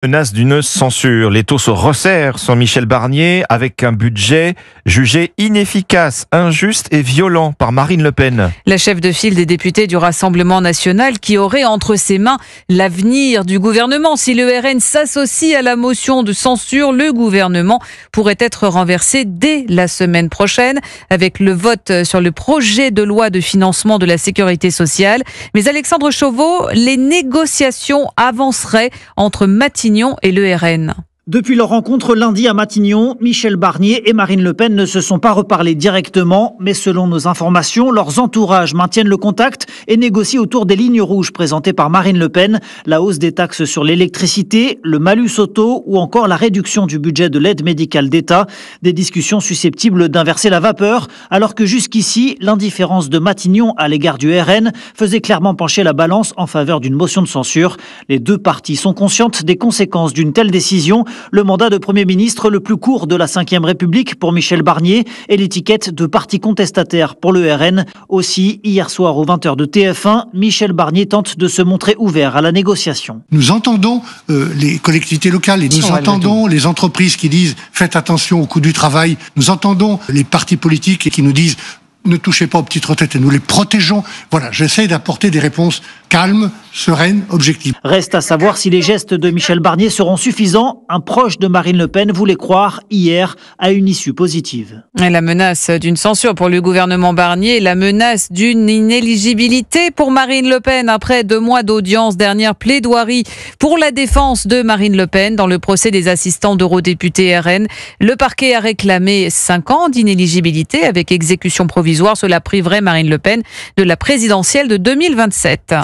Menace d'une censure. L'étau se resserre sur Michel Barnier avec un budget jugé inefficace, injuste et violent par Marine Le Pen. La chef de file des députés du Rassemblement national qui aurait entre ses mains l'avenir du gouvernement. Si le RN s'associe à la motion de censure, le gouvernement pourrait être renversé dès la semaine prochaine avec le vote sur le projet de loi de financement de la sécurité sociale. Mais Alexandre Chauveau, les négociations avanceraient entre Matignon et le RN. Depuis leur rencontre lundi à Matignon, Michel Barnier et Marine Le Pen ne se sont pas reparlés directement, mais selon nos informations, leurs entourages maintiennent le contact et négocient autour des lignes rouges présentées par Marine Le Pen, la hausse des taxes sur l'électricité, le malus auto ou encore la réduction du budget de l'aide médicale d'État. Des discussions susceptibles d'inverser la vapeur, alors que jusqu'ici, l'indifférence de Matignon à l'égard du RN faisait clairement pencher la balance en faveur d'une motion de censure. Les deux parties sont conscientes des conséquences d'une telle décision. Le mandat de Premier ministre le plus court de la Ve République pour Michel Barnier et l'étiquette de parti contestataire pour le RN. Aussi, hier soir aux 20h de TF1, Michel Barnier tente de se montrer ouvert à la négociation. Nous entendons les collectivités locales, et nous entendons les entreprises qui disent « faites attention au coût du travail ». Nous entendons les partis politiques qui nous disent « ne touchez pas aux petites retraites et nous les protégeons ». Voilà, j'essaie d'apporter des réponses calmes, sereines, objectives. Reste à savoir si les gestes de Michel Barnier seront suffisants. Un proche de Marine Le Pen voulait croire hier à une issue positive. Et la menace d'une censure pour le gouvernement Barnier, la menace d'une inéligibilité pour Marine Le Pen après 2 mois d'audience, dernière plaidoirie pour la défense de Marine Le Pen dans le procès des assistants d'eurodéputés RN. Le parquet a réclamé 5 ans d'inéligibilité avec exécution provisoire. Cela priverait Marine Le Pen de la présidentielle de 2027.